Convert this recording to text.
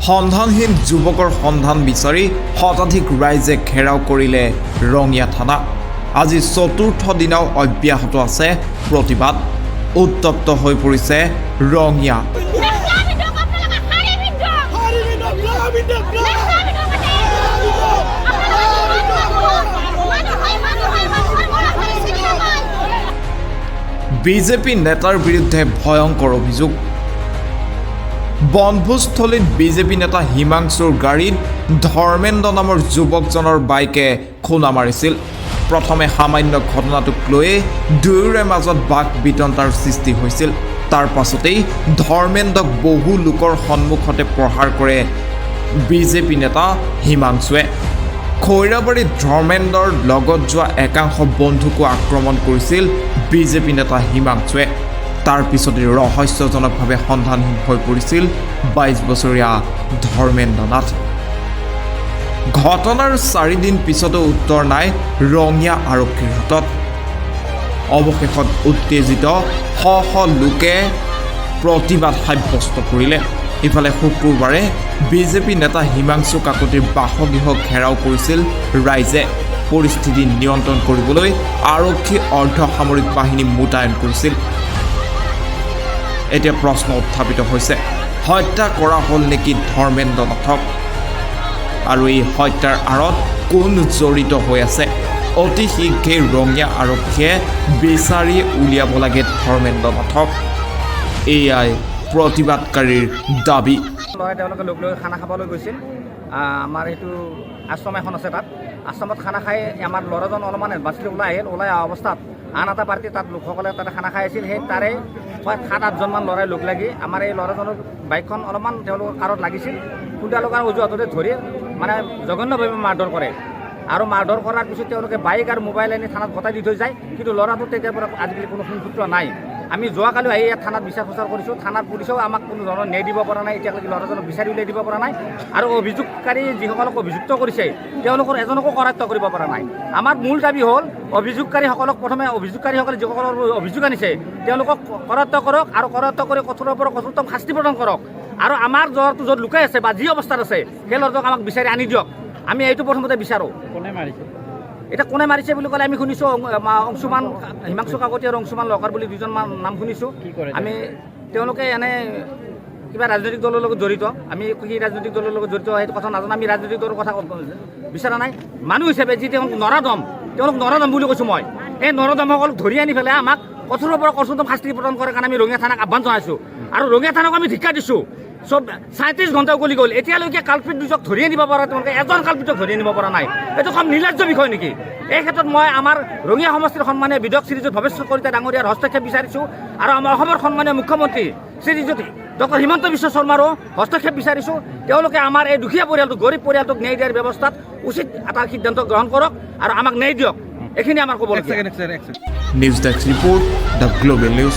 সন্ধানহীন যুৱকৰ সন্ধান বিচাৰি শতাধিক ৰাইজে ঘেৰাও কৰিলে ৰঙিয়া থানা। আজি চতুৰ্থ দিনাও অব্যাহত আছে প্ৰতিবাদ। উত্তপ্ত হৈ পৰিছে ৰঙিয়া। বিজেপি নেতাৰ বিৰুদ্ধে ভয়ংকৰ অভিযোগ। বনভোজস্থলীত বিজেপি নেতা হিমাংশুৰ গাড়ীত ধৰ্মেন্দ্ৰ নামৰ যুৱকজনৰ বাইকে খুন্দা মাৰিছিল। প্ৰথমে সামান্য ঘটনাটোক লৈয়ে দুয়োৰে মাজত বাক বিতণ্ডাৰ সৃষ্টি হৈছিল। তাৰ পাছতেই ধৰ্মেন্দ্ৰক বহু লোকৰ সন্মুখতে প্ৰহাৰ কৰে বিজেপি নেতা হিমাংশুৱে। খৈৰাবাৰীত ধৰ্মেন্দ্ৰৰ লগত যোৱা একাংশ বন্ধুকো আক্ৰমণ কৰিছিল বিজেপি নেতা হিমাংশুৱে। তাৰ পিছতে ৰহস্যজনকভাৱে সন্ধানহীন হৈ পৰিছিল 22 বছৰীয়া ধৰ্মেন্দ্ৰ নাথ। ঘটনাৰ 4 দিন পিছতো উত্তৰ নাই ৰঙিয়া আৰক্ষীৰ হাতত। অৱশেষত উত্তেজিত শ শ লোকে প্ৰতিবাদ সাব্যস্ত কৰিলে। ইফালে শুক্ৰবাৰে বিজেপি নেতা হিমাংশু কাকতিৰ বাসগৃহ ঘেৰাও কৰিছিল ৰাইজে। পৰিস্থিতি নিয়ন্ত্ৰণ কৰিবলৈ আৰক্ষী অৰ্ধসামৰিক বাহিনী মোতায়েন কৰিছিল। এতিয়া প্ৰশ্ন উত্থাপিত হৈছে, হত্যা কৰা হ'ল নেকি ধৰ্মেন্দ্ৰ নাথক? আৰু এই হত্যাৰ আঁৰত কোন জড়িত হৈ আছে? অতি শীঘ্ৰে ৰঙিয়া আৰক্ষীয়ে বিচাৰি উলিয়াব লাগে ধৰ্মেন্দ্ৰ নাথক। এয়াই প্ৰতিবাদকাৰীৰ দাবী। তেওঁলোকে লগ লৈ খানা খাবলৈ গৈছিল। আমাৰ এইটো আশ্ৰম এখন আছে, তাত আশ্ৰমত খানা খাই আমাৰ ল'ৰাজন অলপমান বাছি ওলাই আহিল। ওলাই অহা অৱস্থাত আন এটা পাৰ্টি তাত লোকসকলে তাতে খানা খাই আছিল। সেই তাৰে 7-8জনমান ল'ৰাই লগ লাগি আমাৰ এই ল'ৰাজনৰ বাইকখন অলপমান তেওঁলোকৰ কাৰত লাগিছিল। খুন্দা লগাৰ অজুহাততে ধৰি মানে জঘন্যভাৱে মাৰধৰ কৰে। আৰু মাৰধৰ কৰাৰ পিছত তেওঁলোকে বাইক আৰু মোবাইল আনি থানাত গতাই দি থৈ যায়। কিন্তু ল'ৰাটোৰ তেতিয়াৰ পৰা আজিকালি কোনো সংযুক্ত নাই। আমি যোৱাকালি আহি ইয়াত থানাত বিচাৰ খোচাৰ কৰিছোঁ। থানাৰ পুলিচেও আমাক কোনো ধৰণৰ ন্যায় দিব পৰা নাই। এতিয়ালৈকে ল'ৰাজনক বিচাৰি উলিয়াই দিব পৰা নাই। আৰু অভিযোগকাৰী যিসকলক অভিযুক্ত কৰিছে তেওঁলোকৰ এজনকো কৰায়ত্ব কৰিব পৰা নাই। আমাৰ মূল দাবী হ'ল অভিযোগকাৰীসকলক প্ৰথমে অভিযোগকাৰীসকলে যিসকলৰ অভিযোগ আনিছে তেওঁলোকক কৰায়ত্ব কৰক, আৰু কৰায়ত্ব কৰি কঠোৰৰ পৰা কঠোৰতম শাস্তি প্ৰদান কৰক। আৰু আমাৰ ল'ৰাটো য'ত লুকাই আছে বা যি অৱস্থাত আছে সেই ল'ৰাটোক আমাক বিচাৰি আনি দিয়ক। আমি এইটো প্ৰথমতে বিচাৰোঁ। কোনে মাৰিছে এতিয়া কোনে মাৰিছে বুলি ক'লে আমি শুনিছোঁ অংশুমান হিমাংশু কাকতি আৰু অংশুমান লহকাৰ বুলি 2জনমান নাম শুনিছোঁ। আমি তেওঁলোকে এনে কিবা ৰাজনৈতিক দলৰ লগত জড়িত। আমি কি ৰাজনৈতিক দলৰ লগত জড়িত সেইটো কথা নাজানো। আমি ৰাজনৈতিক দলৰ কথা বিচৰা নাই। মানুহ হিচাপে যি তেওঁলোক নৰাদম বুলি কৈছোঁ মই। এই নৰাদমসকলক ধৰি আনি পেলাই আমাক কঠোৰৰ পৰা কঠোৰতম শাস্তি প্ৰদান কৰাৰ কাৰণে আমি ৰঙিয়া থানাক আহ্বান জনাইছোঁ। আৰু ৰঙিয়া থানাক আমি ধিক্কাৰ দিছোঁ। 37 ঘণ্টা উকলি গ'ল, এতিয়ালৈকে কালপিত দুজক ধৰি আনিব পৰা, তেওঁলোকে এজন কালপিতক ধৰি আনিব পৰা নাই। এইটো কম নিৰ্লজ্জ বিষয় নেকি? এই ক্ষেত্ৰত মই আমাৰ ৰঙিয়া সমষ্টিৰ সন্মানীয় বিধায়ক শ্ৰীযুত ভৱেশ্বৰ কলিতা ডাঙৰীয়াৰ হস্তক্ষেপ বিচাৰিছোঁ। আৰু আমাৰ অসমৰ সন্মানীয় মুখ্যমন্ত্ৰী শ্ৰীযুত ডক্টৰ হিমন্ত বিশ্ব শৰ্মাৰো হস্তক্ষেপ বিচাৰিছোঁ। তেওঁলোকে আমাৰ এই দুখীয়া পৰিয়ালটোক, গৰীব পৰিয়ালটোক ন্যায় দিয়াৰ ব্যৱস্থাত উচিত এটা সিদ্ধান্ত গ্ৰহণ কৰক আৰু আমাক ন্যায় দিয়ক। এইখিনি আমাৰ ক'ব লাগে। News desk report, the global news.